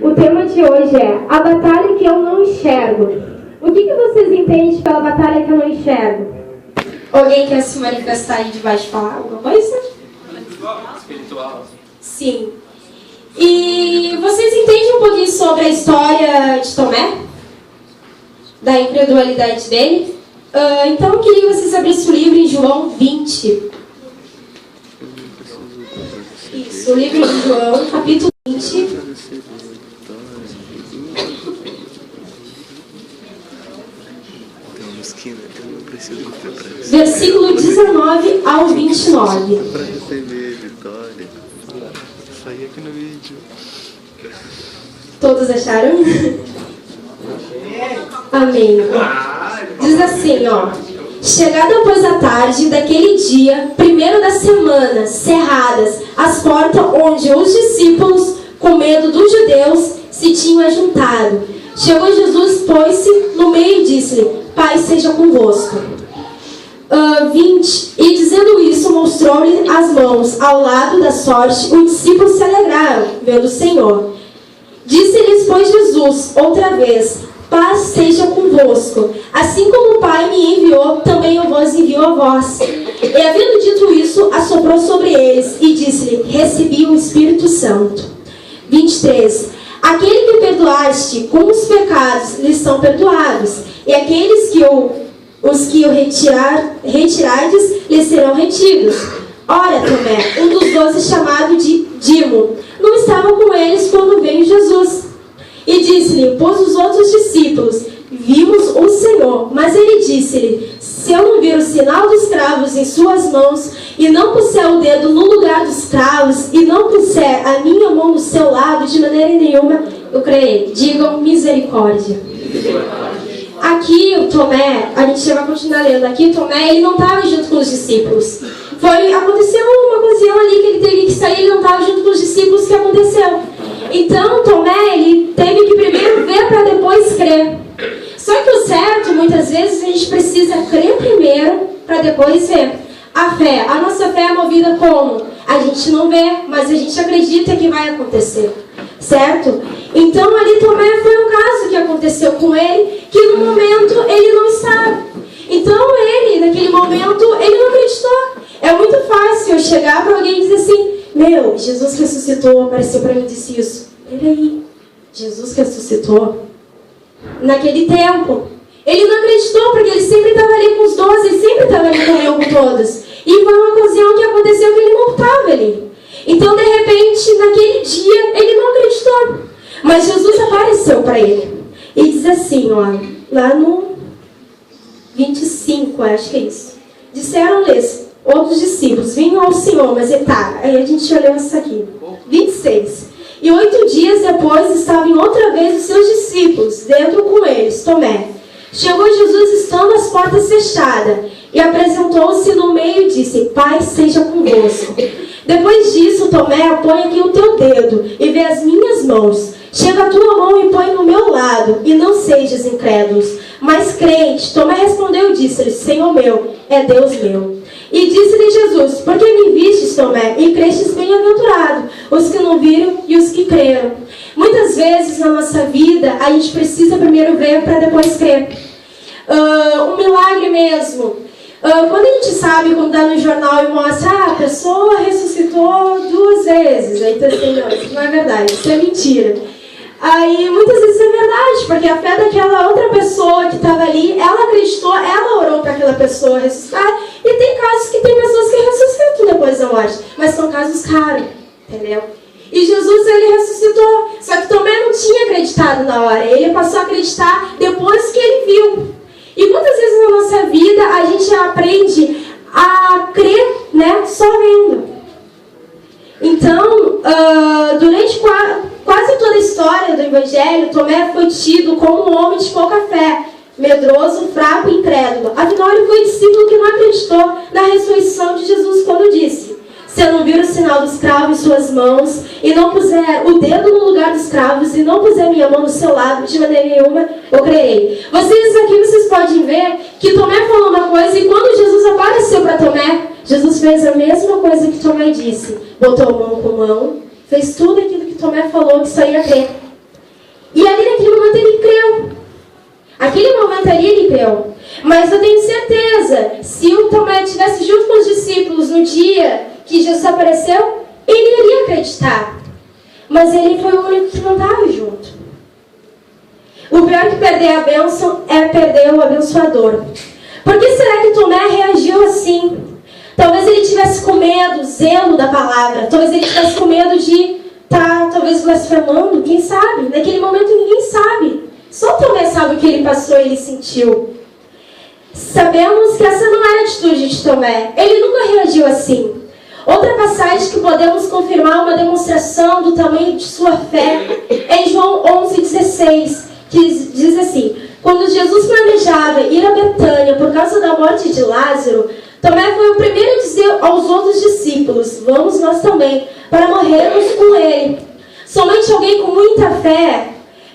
O tema de hoje é a batalha que eu não enxergo. O que vocês entendem pela batalha que eu não enxergo? Alguém quer se manifestar aí debaixo de falar alguma coisa? Espiritual. Sim. E vocês entendem um pouquinho sobre a história de Tomé? Da incredulidade dele? Então eu queria que vocês abrissem o livro em João 20. Isso, o livro de João, capítulo 20. Versículo 19 ao 29. Para receber vitória. Saí aqui no vídeo. Todos acharam? Amém. Diz assim, ó. Chegada, pois, a tarde daquele dia, primeiro da semana, cerradas as portas onde os discípulos, com medo dos judeus, se tinham ajuntado. Chegou Jesus, pôs-se no meio e disse-lhe: Pai seja convosco. 20. E dizendo isso, mostrou-lhe as mãos ao lado da sorte. Os discípulos se alegraram, vendo o Senhor. Disse-lhes, pois, Jesus, outra vez: Paz seja convosco. Assim como o Pai me enviou, também eu vos envio a vós. E havendo dito isso, assoprou sobre eles e disse-lhe: Recebi o Espírito Santo. 23. Aquele que perdoaste, com os pecados lhes são perdoados, e aqueles que os que o retirardes lhes serão retidos. Ora, Tomé, um dos 12 chamado de Dimo, não estava com eles quando veio Jesus. E disse-lhe, pois os outros discípulos: Vimos o Senhor. Mas ele disse-lhe: Se eu não vir o sinal dos cravos em suas mãos, e não puser o dedo no lugar dos cravos, e não puser a minha mão no seu lado, de maneira nenhuma eu creio. Digam misericórdia. Aqui o Tomé, a gente vai continuar lendo aqui, Tomé, ele não estava junto com os discípulos. Aconteceu uma ocasião ali que ele teve que sair, ele não estava junto com os discípulos, que aconteceu. Então Tomé, ele teve que primeiro ver para depois crer. Só que o certo, muitas vezes, a gente precisa crer primeiro para depois ver. A nossa fé é movida como? A gente não vê, mas a gente acredita que vai acontecer. Certo? Então ali Tomé foi um caso que aconteceu com ele, que no momento ele não estava. Então ele, naquele momento, ele não acreditou. É muito fácil eu chegar para alguém e dizer assim: Meu, Jesus ressuscitou, apareceu para mim e disse isso. Peraí, Jesus ressuscitou? Naquele tempo. Ele não acreditou, porque ele sempre estava ali com os 12, ele sempre estava ali com todos. E foi uma ocasião que aconteceu que ele não estava ali. Então, de repente, naquele dia, ele não acreditou. Mas Jesus apareceu para ele. E diz assim, ó, lá no 25, acho que é isso. Disseram-lhes outros discípulos: Vinham ao Senhor, mas aí a gente olhou isso aqui. 26. E 8 dias depois estavam outra vez os seus discípulos, dentro com eles, Tomé. Chegou Jesus estando as portas fechadas, e apresentou-se no meio e disse: Pai seja convosco. Depois disso, Tomé, põe aqui o teu dedo e vê as minhas mãos. Chega a tua mão e põe no meu lado, e não sejas incrédulos, mas crente. Tomé respondeu e disse-lhe: Senhor meu, é Deus meu. E disse-lhe Jesus: Por que me vistes, Tomé, e crestes bem-aventurado, os que não viram e os que creram? Muitas vezes na nossa vida, a gente precisa primeiro ver para depois crer. Um milagre mesmo. Quando a gente sabe, quando dá no jornal e mostra: a pessoa ressuscitou 2 vezes. Aí tá assim: não, isso não é verdade, isso é mentira. Aí muitas vezes é verdade, porque a fé daquela outra pessoa que estava ali, ela acreditou, ela orou para aquela pessoa ressuscitar. E tem casos que tem pessoas que ressuscitam depois da morte, mas são casos raros, entendeu? E Jesus, ele ressuscitou, só que também não tinha acreditado na hora, ele passou a acreditar depois que ele viu. E muitas vezes na nossa vida a gente aprende a crer, né, só vendo. Então, durante quase toda a história do Evangelho, Tomé foi tido como um homem de pouca fé, medroso, fraco e incrédulo. Afinal, ele foi discípulo que não acreditou na ressurreição de Jesus quando disse: Se eu não vir o sinal dos cravos em suas mãos, e não puser o dedo no lugar dos cravos, e não puser minha mão no seu lado, de maneira nenhuma eu crerei. Vocês podem ver que Tomé falou uma coisa, e quando Jesus apareceu para Tomé, Jesus fez a mesma coisa que Tomé disse. Botou mão com mão, fez tudo aquilo que Tomé falou que só ia crer. E ali naquele momento ele creu. Aquele momento ali ele creu. Mas eu tenho certeza, se o Tomé estivesse junto com os discípulos no dia que Jesus apareceu, ele iria acreditar. Mas ele foi o único que não estava junto. O pior que perder a bênção é perder o abençoador. Por que será que Tomé reagiu assim? Talvez ele tivesse com medo, zelo da palavra. Talvez ele tivesse com medo de estar, talvez, blasfemando. Quem sabe? Naquele momento ninguém sabe. Só Tomé sabe o que ele passou e ele sentiu. Sabemos que essa não era a atitude de Tomé. Ele nunca reagiu assim. Outra passagem que podemos confirmar uma demonstração do tamanho de sua fé é em João 11,16, que diz assim: quando Jesus planejava ir a Betânia por causa da morte de Lázaro, Tomé foi o primeiro a dizer aos outros discípulos: vamos nós também, para morrermos com ele. Somente alguém com muita fé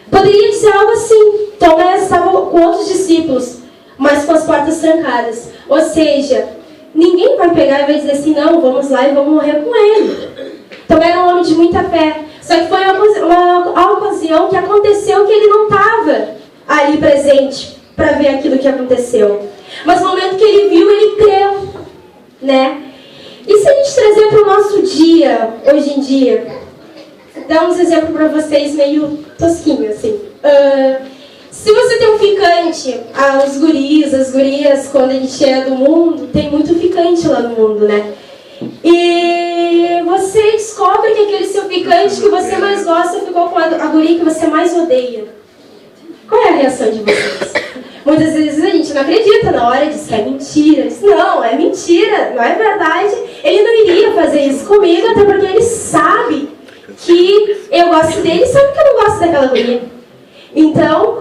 poderia dizer algo assim. Tomé estava com outros discípulos, mas com as portas trancadas. Ou seja, ninguém vai pegar e vai dizer assim: não, vamos lá e vamos morrer com ele. Tomé era um homem de muita fé. Só que foi uma ocasião que aconteceu que ele não estava ali presente para ver aquilo que aconteceu. Mas no momento que ele viu, ele creu, né? E se a gente trazer para o nosso dia, hoje em dia, dar uns exemplos para vocês meio tosquinhos, assim. Se você tem um ficante, os guris, as gurias, quando a gente é do mundo, tem muito ficante lá no mundo, né? E você descobre que aquele seu ficante que você mais gosta ficou com a guria que você mais odeia. Qual é a reação de vocês? Muitas vezes a gente não acredita na hora, diz que é mentira. Diz, não, é mentira, não é verdade. Ele não iria fazer isso comigo, até porque ele sabe que eu gosto dele e sabe que eu não gosto daquela guria. Então,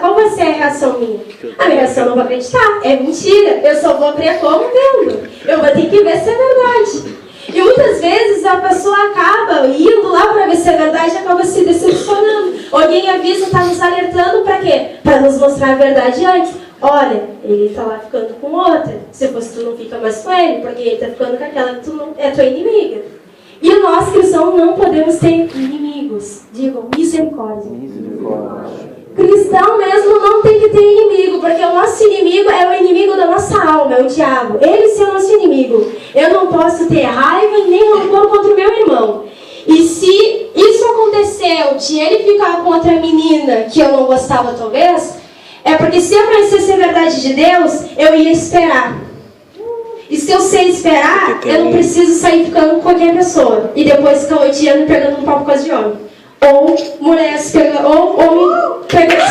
qual vai ser a reação minha? A minha reação não vou acreditar, é mentira. Eu só vou crer como vendo. Eu vou ter que ver se é verdade. E muitas vezes a pessoa acaba indo lá para ver se é verdade e acaba se decepcionando. Alguém avisa, está nos alertando para quê? Para nos mostrar a verdade antes. Olha, ele está lá ficando com outra. Se fosse tu não fica mais com ele, porque ele está ficando com aquela que tu não, é tua inimiga. E nós cristãos não podemos ter inimigos. Digam, misericórdia. Cristão mesmo não tem que ter inimigo, porque o nosso inimigo é o inimigo da nossa alma, é o diabo. Ele sim é o nosso inimigo. Eu não posso ter raiva e nem rancor contra o meu irmão. E se isso aconteceu, de ele ficar com outra menina que eu não gostava talvez, é porque se aparecesse a verdade de Deus, eu ia esperar. E se eu sei esperar, eu não preciso sair ficando com qualquer pessoa. E depois ficar odiando e pegando um papo com as de homem. Ou mulheres pegando, ou homem pegando...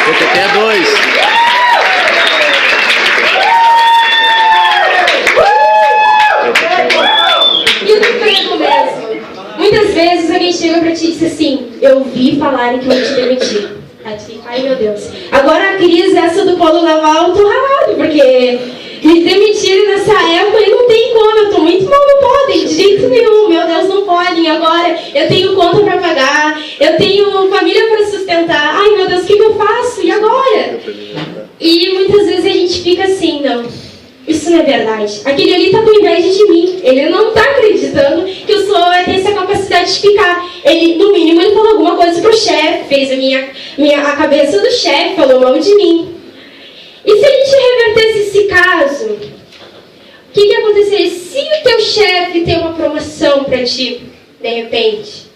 Até dois. E no emprego mesmo. Muitas vezes alguém chega pra ti e diz assim: eu vi falarem que eu vou te demitir. Aí tu fica, ai meu Deus. Agora a crise essa do polo naval, eu tô ralado, porque me demitirem nessa época e não tem como, eu tô muito mal, não podem, de jeito nenhum, meu Deus, não podem. Agora eu tenho conta pra pagar, eu tenho família pra sustentar, ai meu Deus, o que eu faço? E agora? E muitas vezes a gente fica assim, não, isso não é verdade. Aquele ali tá com inveja de mim, ele não tá acreditando que eu vai ter essa capacidade de ficar. Ele, no mínimo, ele falou alguma coisa pro chefe, fez a cabeça do chefe, falou mal de mim. E se a gente revertesse esse caso, o que aconteceria se o teu chefe tem uma promoção para ti, de repente?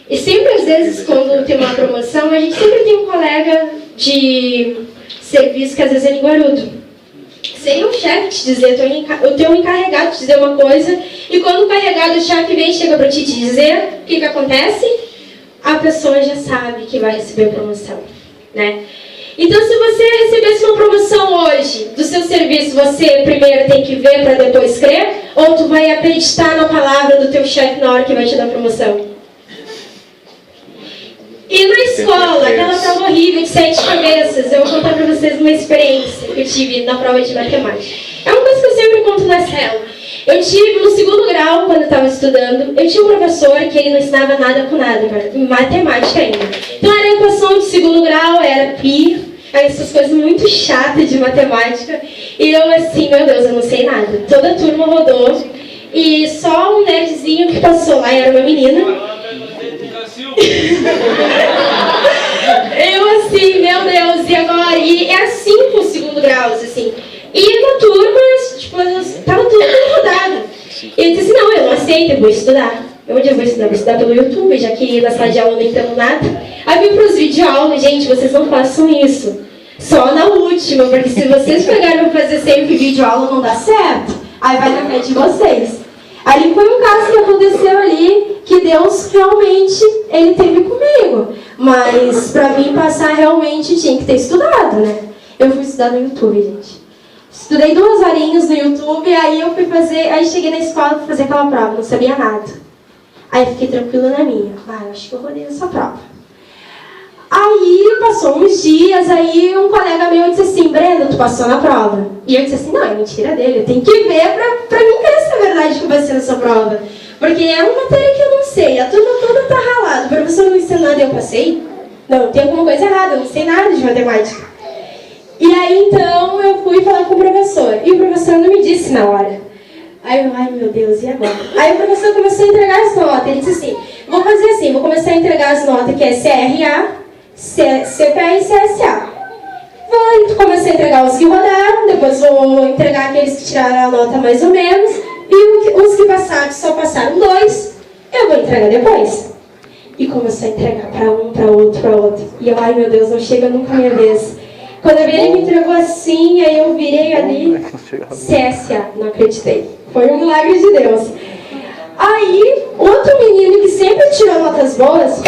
E sempre, às vezes, quando tem uma promoção, a gente sempre tem um colega de serviço que às vezes é linguarudo. Seria um chefe te dizer, o teu encarregado te dizer uma coisa, e quando o encarregado, o chefe vem e chega para ti te dizer, o que acontece? A pessoa já sabe que vai receber promoção, né? Então, se você recebesse uma promoção hoje do seu serviço, você primeiro tem que ver para depois crer? Ou tu vai acreditar na palavra do teu chefe na hora que vai te dar promoção? E na escola, aquela prova horrível de 7 cabeças, eu vou contar para vocês uma experiência que eu tive na prova de matemática. É uma coisa que eu sempre conto na célula. Eu tive, no 2º grau, quando eu estava estudando, eu tinha um professor que ele não ensinava nada com nada, em matemática ainda. Então era equação de 2º grau, era pi, essas coisas muito chatas de matemática. E eu assim, meu Deus, eu não sei nada. Toda a turma rodou E só um nerdzinho que passou lá era uma menina. Eu assim, meu Deus, e agora? E era 5 segundo graus, assim. E na turma, tipo, tava tudo rodado. E eu disse assim, não, eu não aceito, eu vou estudar. Onde eu vou estudar? Vou estudar pelo YouTube, já que na sala de aula não entendo nada. Aí eu vim pros videoaulas, gente, vocês não façam isso. Só na última, porque se vocês pegarem pra fazer sempre videoaula não dá certo. Aí vai na frente de vocês. Ali foi um caso que aconteceu ali, que Deus realmente, Ele teve comigo. Mas pra mim passar realmente tinha que ter estudado, né? Eu fui estudar no YouTube, gente. Estudei 2 horinhas no YouTube, aí eu fui fazer, aí cheguei na escola pra fazer aquela prova, não sabia nada. Aí fiquei tranquila na minha. Eu acho que eu rodei essa prova. Aí passou uns dias, aí um colega meu disse assim, Brenda, tu passou na prova. E eu disse assim, não, é mentira dele, eu tenho que ver pra mim crer se é verdade que vai ser nessa prova. Porque é uma matéria que eu não sei, a turma toda tá ralada, o professor não ensinou nada e eu passei. Não, tem alguma coisa errada, eu não sei nada de matemática. E aí então eu fui falar com o professor, e o professor não me disse na hora. Aí eu, ai meu Deus, e agora? Aí o professor começou a entregar as notas, ele disse assim, vou fazer assim, vou começar a entregar as notas que é CRA, CPA e CSA. Vou começar a entregar os que rodaram, depois vou entregar aqueles que tiraram a nota mais ou menos, e os que passaram, que só passaram 2, eu vou entregar depois. E começou a entregar para um, para outro. E eu, ai meu Deus, não chega nunca a minha vez. Quando eu vi, ele me entregou assim, aí eu virei ali, CSA, não acreditei. Foi um milagre de Deus. Aí, outro menino que sempre tirou notas boas,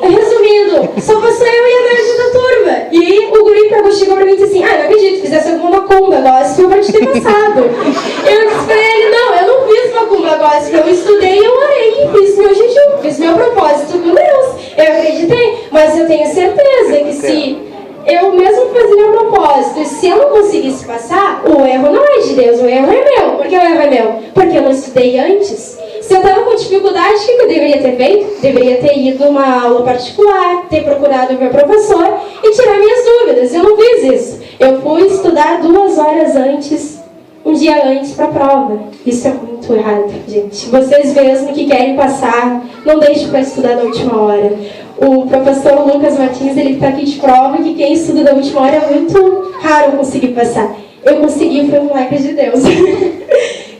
resumindo, só passou eu e a nerd da turma. E aí o guri chegou pra mim e disse assim, não acredito, fizesse alguma macumba gospel pra te ter passado. Eu disse pra ele, não, eu não fiz macumba gospel, eu estudei, eu orei, fiz meu jejum, fiz meu propósito com Deus. Eu acreditei, mas eu tenho certeza que se eu mesmo fazer meu propósito, e se eu não conseguisse passar, o erro não é de Deus, o erro é meu. Por que o erro é meu? Porque eu não estudei antes. Se eu estava com dificuldade, o que eu deveria ter feito? Deveria ter ido a uma aula particular, ter procurado o meu professor e tirar minhas dúvidas. Eu não fiz isso. Eu fui estudar 2 horas antes, um dia antes para a prova. Isso é muito errado, gente. Vocês mesmo que querem passar, não deixem para estudar na última hora. O professor Lucas Martins, ele está aqui de prova que quem estuda na última hora é muito raro conseguir passar. Eu consegui, foi um milagre de Deus.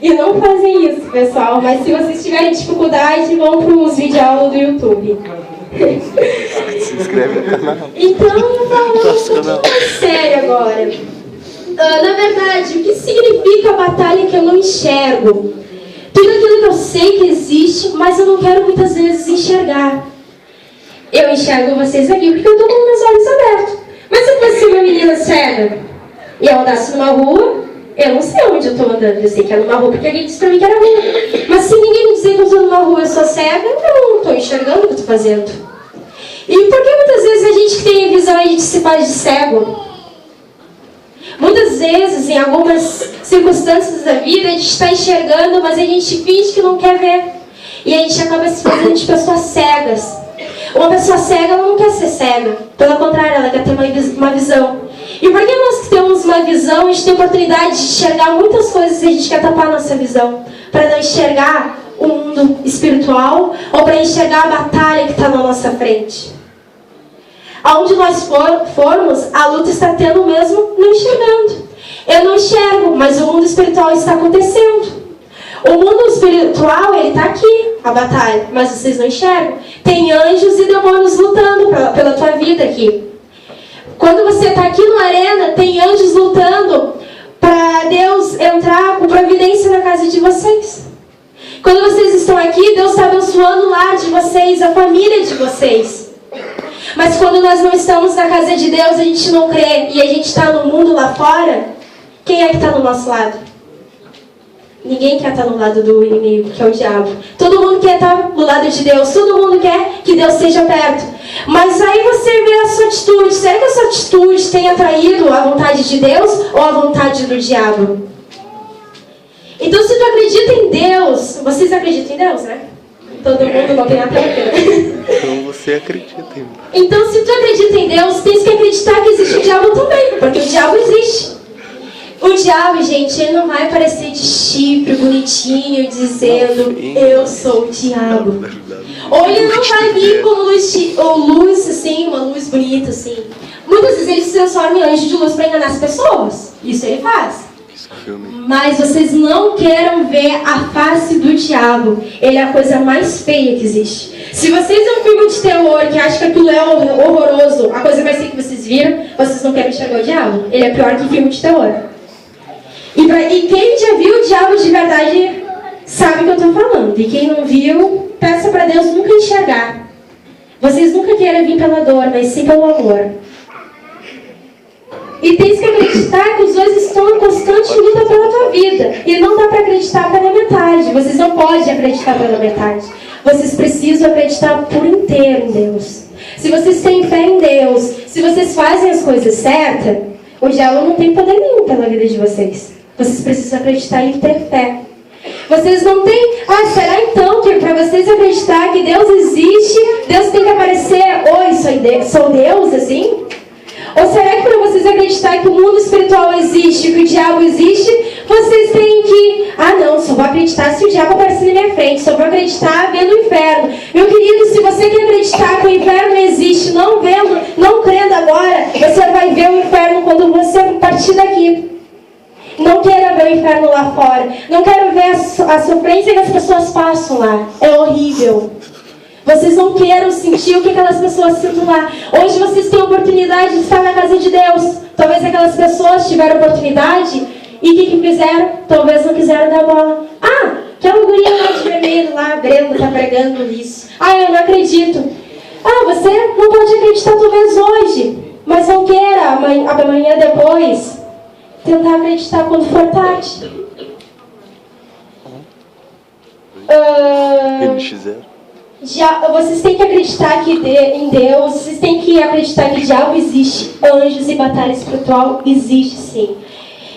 E não fazem isso, pessoal. Mas se vocês tiverem dificuldade, vão para os videoaulas do YouTube. Se inscreve no canal. Então, falando sério agora. Na verdade, o que significa a batalha que eu não enxergo? Tudo aquilo que eu sei que existe, mas eu não quero muitas vezes enxergar. Eu enxergo vocês aqui porque eu estou com meus olhos abertos. Mas se eu fosse uma menina cega e eu andasse numa rua, eu não sei onde eu estou andando. Eu sei que é numa rua porque alguém disse pra mim que era rua. Mas se ninguém me dizer que eu estou numa rua e eu sou cega, eu não estou enxergando o que eu estou fazendo. E por que muitas vezes a gente tem a visão, a gente se faz de cego? Muitas vezes, em algumas circunstâncias da vida, a gente está enxergando, mas a gente finge que não quer ver. E a gente acaba se fazendo de pessoas cegas. Uma pessoa cega, ela não quer ser cega. Pelo contrário, ela quer ter uma visão. E porque nós que temos uma visão, a gente tem a oportunidade de enxergar muitas coisas e a gente quer tapar a nossa visão. Para não enxergar o mundo espiritual ou para enxergar a batalha que está na nossa frente. Aonde nós formos, a luta está tendo mesmo não enxergando. Eu não enxergo, mas o mundo espiritual está acontecendo. O mundo espiritual, ele está aqui, a batalha, mas vocês não enxergam. Tem anjos e demônios lutando pela tua vida aqui. Quando você está aqui na arena, tem anjos lutando para Deus entrar com providência na casa de vocês. Quando vocês estão aqui, Deus está abençoando o lar de vocês, a família de vocês. Mas quando nós não estamos na casa de Deus, a gente não crê e a gente está no mundo lá fora, quem é que está do nosso lado? Ninguém quer estar no lado do inimigo, que é o diabo. Todo mundo quer estar do lado de Deus. Todo mundo quer que Deus esteja perto. Mas aí você vê a sua atitude. Será que a sua atitude tem atraído a vontade de Deus ou a vontade do diabo? Então, se tu acredita em Deus... Vocês acreditam em Deus, né? Todo mundo não tem até aqui. Então você acredita em Deus. Então, se tu acredita em Deus, tens que acreditar que existe o diabo também. Porque o diabo existe. O diabo, gente, ele não vai aparecer de chifre bonitinho, dizendo, eu sou o diabo. Ou ele não vai vir com luz, assim, uma luz bonita, assim. Muitas vezes ele se transforma em anjo de luz para enganar as pessoas. Isso ele faz. Mas vocês não queiram ver a face do diabo. Ele é a coisa mais feia que existe. Se vocês é um filme de terror que acham que aquilo é horroroso, a coisa mais feia que vocês viram, vocês não querem enxergar o diabo. Ele é pior que filme de terror. E quem já viu o diabo de verdade sabe o que eu estou falando. E quem não viu, peça para Deus nunca enxergar. Vocês nunca queiram vir pela dor, mas sim pelo amor. E tens que acreditar que os dois estão em constante luta pela tua vida. E não dá para acreditar pela metade. Vocês não podem acreditar pela metade. Vocês precisam acreditar por inteiro em Deus. Se vocês têm fé em Deus, se vocês fazem as coisas certas, o diabo não tem poder nenhum pela vida de vocês. Vocês precisam acreditar e ter fé. Vocês não têm... será então que para vocês acreditar que Deus existe, Deus tem que aparecer, oi, sou Deus, assim? Ou será que para vocês acreditar que o mundo espiritual existe, que o diabo existe, vocês têm que... não, só vou acreditar se o diabo aparecer na minha frente, só vou acreditar vendo o inferno. Meu querido, se você quer acreditar que o inferno existe, não vendo, não crendo agora, você vai ver o inferno quando você partir daqui. Não quero ver o inferno lá fora. Não quero ver a sofrência que as pessoas passam lá. É horrível. Vocês não queiram sentir o que aquelas pessoas sentem lá. Hoje vocês têm a oportunidade de estar na casa de Deus. Talvez aquelas pessoas tiveram oportunidade e o que fizeram? Talvez não quiseram dar bola. Aquela guria lá de vermelho lá, a Brenda está pregando isso. Eu não acredito. Você não pode acreditar talvez hoje, mas não queira amanhã depois tentar acreditar quando for tarde. Vocês têm que acreditar em Deus, vocês têm que acreditar que diabo existe, anjos e batalha espiritual existe sim.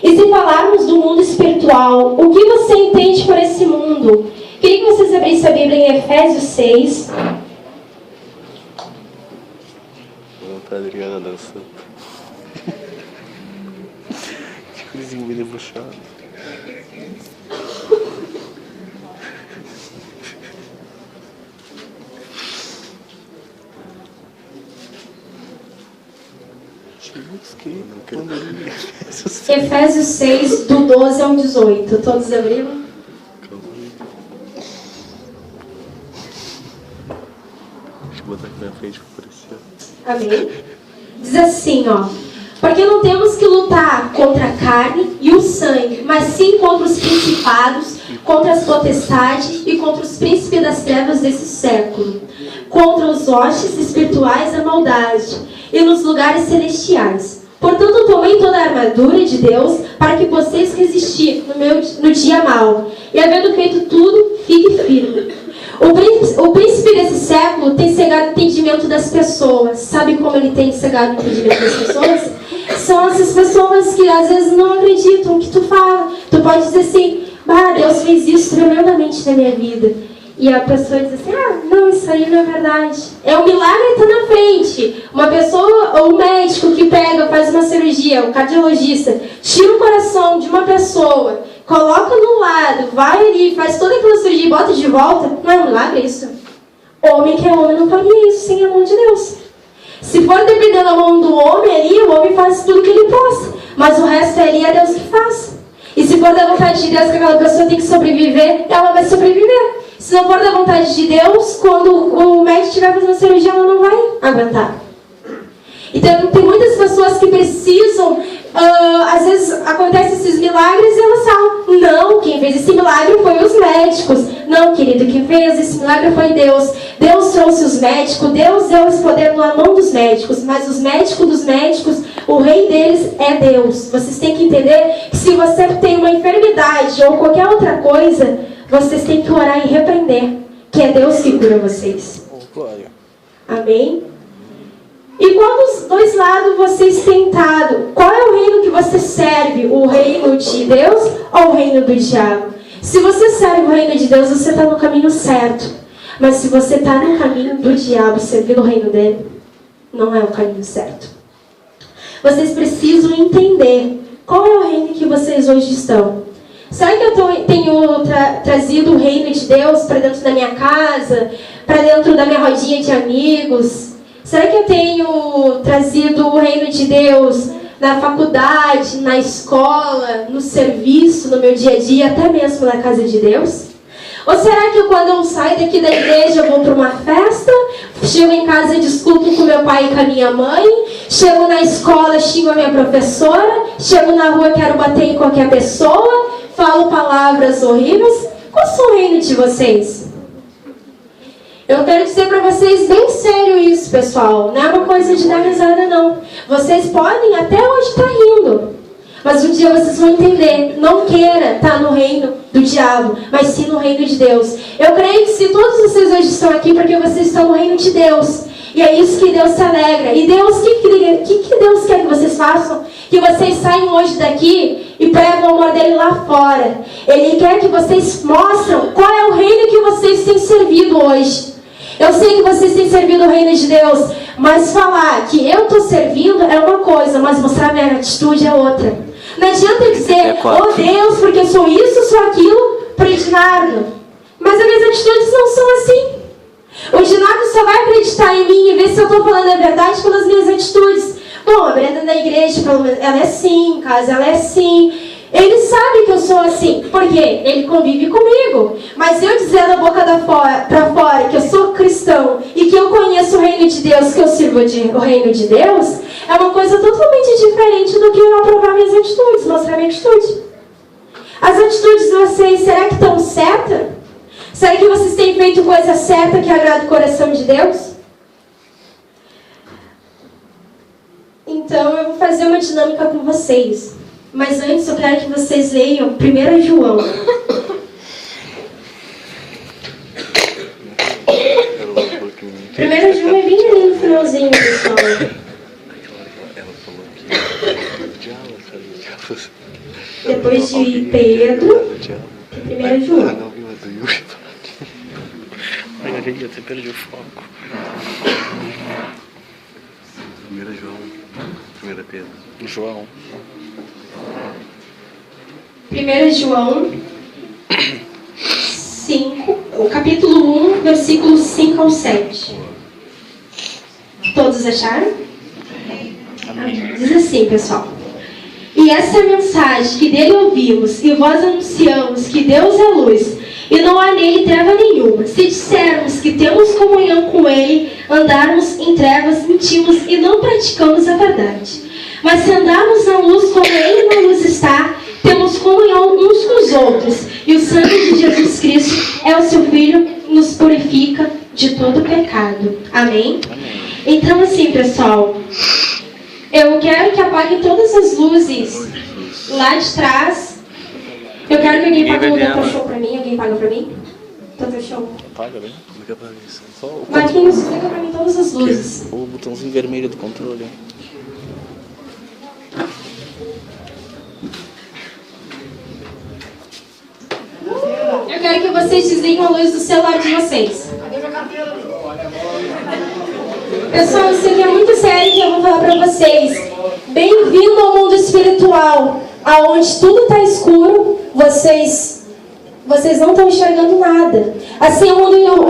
E se falarmos do mundo espiritual, o que você entende por esse mundo? Queria que vocês abrissem a Bíblia em Efésios 6. Tá Adriana dançando. Que coisinha meio debochada. Efésios 6, do 12 ao 18. Todos abriram? Deixa eu botar aqui na frente para aparecer. Amém. Diz assim, porque não temos que lutar contra a carne e o sangue, mas sim contra os principados, contra as potestades e contra os príncipes das trevas desse século, contra os hostes espirituais da maldade e nos lugares celestiais. Portanto, tomem toda a armadura de Deus para que possais resistir no dia mau. E havendo feito tudo, fique firme. O príncipe desse século tem cegado o entendimento das pessoas. Sabe como ele tem cegado o entendimento das pessoas? São essas pessoas que às vezes não acreditam o que tu fala. Tu pode dizer assim, Deus fez isso tremendamente na minha vida. E a pessoa diz assim, não, isso aí não é verdade. É um milagre que está na frente. Uma pessoa, ou um médico que faz uma cirurgia, um cardiologista, tira o coração de uma pessoa, coloca no lado, vai ali, faz toda aquela cirurgia e bota de volta. Não é um milagre isso? Homem que é homem não faria isso sem a mão de Deus. Se for dependendo da mão do homem ali, o homem faz tudo que ele possa. Mas o resto ali é Deus que faz. E se for da vontade de Deus que aquela pessoa tem que sobreviver, ela vai sobreviver. Se não for da vontade de Deus, quando o médico estiver fazendo cirurgia, ela não vai aguentar. Então, tem muitas pessoas que precisam, às vezes acontecem esses milagres e elas falam, não, quem fez esse milagre foi os médicos. Não, querido, quem fez esse milagre foi Deus. Deus trouxe os médicos, Deus deu esse poder na mão dos médicos, mas os médicos dos médicos, o rei deles é Deus. Vocês têm que entender que se você tem uma enfermidade ou qualquer outra coisa, vocês têm que orar e repreender, que é Deus que cura vocês. Amém? E qual dos dois lados vocês têm estado? Qual é o reino que você serve? O reino de Deus ou o reino do diabo? Se você serve o reino de Deus, você está no caminho certo. Mas se você está no caminho do diabo, servindo o reino dele, não é o caminho certo. Vocês precisam entender qual é o reino que vocês hoje estão? Será que eu tenho trazido o reino de Deus para dentro da minha casa, para dentro da minha rodinha de amigos? Será que eu tenho trazido o reino de Deus na faculdade, na escola, no serviço, no meu dia a dia, até mesmo na casa de Deus? Ou será que quando eu saio daqui da igreja eu vou para uma festa, chego em casa e discuto com meu pai e com a minha mãe, chego na escola, xingo a minha professora, chego na rua, quero bater em qualquer pessoa, falo palavras horríveis? Qual é o reino de vocês? Eu quero dizer para vocês bem sério isso, pessoal. Não é uma coisa de dar risada, não. Vocês podem até hoje estar rindo, mas um dia vocês vão entender. Não queira estar no reino do diabo, mas sim no reino de Deus. Eu creio que se todos vocês hoje estão aqui, porque vocês estão no reino de Deus. E é isso que Deus se alegra. E Deus, o que Deus quer que vocês façam? Que vocês saiam hoje daqui e pregam o amor dele lá fora. Ele quer que vocês mostrem qual é o reino que vocês têm servido hoje. Eu sei que vocês têm servido o reino de Deus, mas falar que eu estou servindo é uma coisa, mas mostrar minha atitude é outra. Não adianta dizer, oh Deus, porque eu sou isso, sou aquilo, para o Ednardo. Mas as minhas atitudes não são assim. O Ednardo só vai acreditar em mim e ver se eu estou falando a verdade pelas minhas atitudes. Bom, a Brenda na igreja, ela é assim, em casa ela é assim. Ele sabe que eu sou assim, porque ele convive comigo. Mas eu dizer da boca para fora que eu sou cristão e que eu conheço o reino de Deus, que eu sirvo o reino de Deus, é uma coisa totalmente diferente do que eu aprovar minhas atitudes, mostrar minha atitude. As atitudes de vocês, será que estão certas? Será que vocês têm feito coisa certa que agrada o coração de Deus? Então eu vou fazer uma dinâmica com vocês. Mas antes eu quero que vocês leiam 1 João. 1 João é bem ali no finalzinho, pessoal. Ela falou que... Depois de Pedro, 1 João. Ah, não viu a do Yuri. Ai, você perdeu o foco. 1 João. 1 Pedro. João. 1 João 5, o capítulo 1, versículos 5 ao 7. Todos acharam? Amém. Diz assim, pessoal. E essa é a mensagem que dele ouvimos e vós anunciamos que Deus é luz e não há nele treva nenhuma. Se dissermos que temos comunhão com ele, andarmos em trevas, mentimos e não praticamos a verdade. Mas se andarmos na luz como ele na luz está, temos comunhão uns com os outros. E o sangue de Jesus Cristo é o seu Filho, nos purifica de todo pecado. Amém? Amém. Então assim, pessoal, eu quero que apaguem todas as luzes lá de trás. Eu quero que alguém pague o Data Show pra mim. Alguém paga pra mim? Data Show. Paga, né? Como é que apaga isso? Só o... Marquinhos, liga pra mim todas as luzes. O botãozinho vermelho do controle. Eu quero que vocês desliguem a luz do celular de vocês. Pessoal, isso aqui é muito sério que eu vou falar pra vocês. Bem-vindo ao mundo espiritual, aonde tudo está escuro, vocês não estão enxergando nada. Assim, o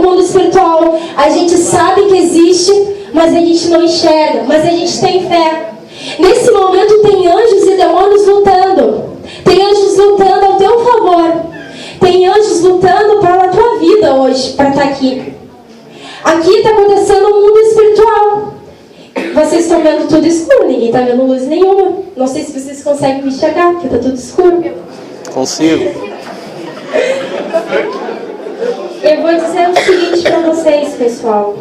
mundo espiritual, a gente sabe que existe, mas a gente não enxerga, mas a gente tem fé. Nesse momento tem anjos e demônios lutando. Tem anjos lutando ao teu favor. Tem anjos lutando pela tua vida hoje, para estar aqui. Aqui está acontecendo um mundo espiritual. Vocês estão vendo tudo escuro, ninguém está vendo luz nenhuma. Não sei se vocês conseguem me enxergar, porque está tudo escuro. Consigo. Eu vou dizer o seguinte para vocês, pessoal.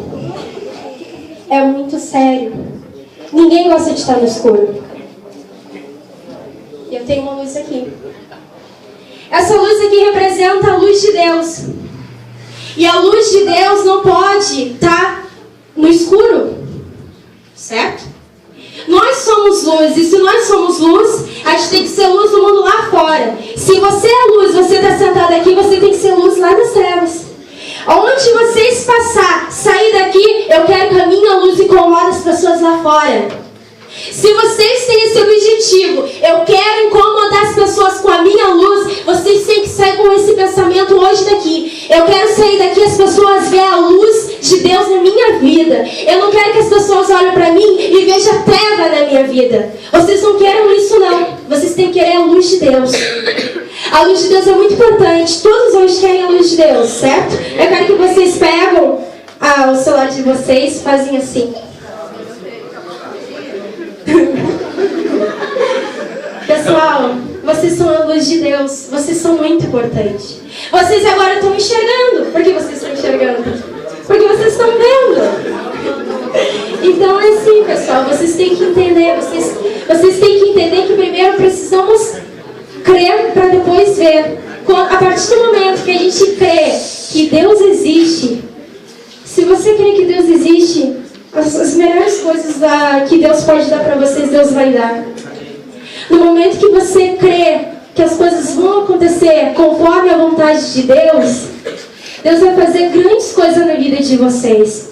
É muito sério. Ninguém gosta de estar no escuro. Eu tenho uma luz aqui. Essa luz aqui representa a luz de Deus. E a luz de Deus não pode estar no escuro. Certo? Nós somos luz. E se nós somos luz, a gente tem que ser luz no mundo lá fora. Se você é luz, você está sentado aqui, você tem que ser luz lá nas trevas. Onde vocês passar, sair daqui, eu quero que a minha luz incomode as pessoas lá fora. Se vocês têm esse objetivo, eu quero incomodar as pessoas com a minha luz, vocês têm que sair com esse pensamento hoje daqui. Eu quero sair daqui, as pessoas verem a luz de Deus na minha vida. Eu não quero que as pessoas olhem para mim e vejam treva na minha vida. Vocês não querem isso não. Vocês têm que querer a luz de Deus. A luz de Deus é muito importante. Todos hoje querem a luz de Deus, certo? Eu quero que vocês pegam o celular de vocês, fazem assim. Pessoal, vocês são a luz de Deus. Vocês são muito importantes. Vocês agora estão enxergando. Por que vocês estão enxergando? Porque vocês estão vendo. Então é assim, pessoal. Vocês têm que entender. Vocês têm que entender que primeiro precisamos crer para depois ver. A partir do momento que a gente crê que Deus existe, se você crê que Deus existe, as melhores coisas que Deus pode dar para vocês, Deus vai dar. No momento que você crê que as coisas vão acontecer conforme a vontade de Deus, Deus vai fazer grandes coisas na vida de vocês.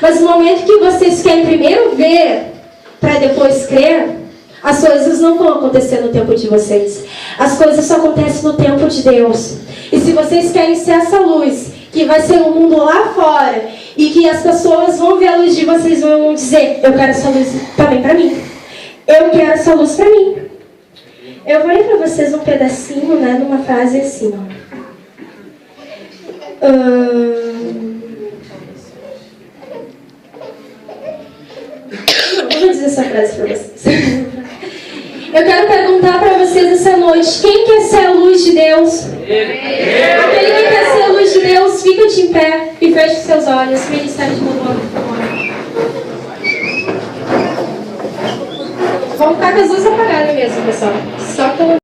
Mas no momento que vocês querem primeiro ver para depois crer, as coisas não vão acontecer no tempo de vocês. As coisas só acontecem no tempo de Deus. E se vocês querem ser essa luz, que vai ser o mundo lá fora, e que as pessoas vão ver a luz de vocês e vão dizer, eu quero essa luz também para mim. Eu quero essa luz para mim. Eu vou ler para vocês um pedacinho, né, de uma frase assim, ó. Eu vou dizer essa frase para vocês. Eu quero perguntar para vocês essa noite, quem quer ser a luz de Deus? Aquele que quer ser a luz de Deus, fica de pé e feche os seus olhos. Ministério de louvor, por favor. Vamos ficar com as luzes apagadas mesmo, pessoal. Só com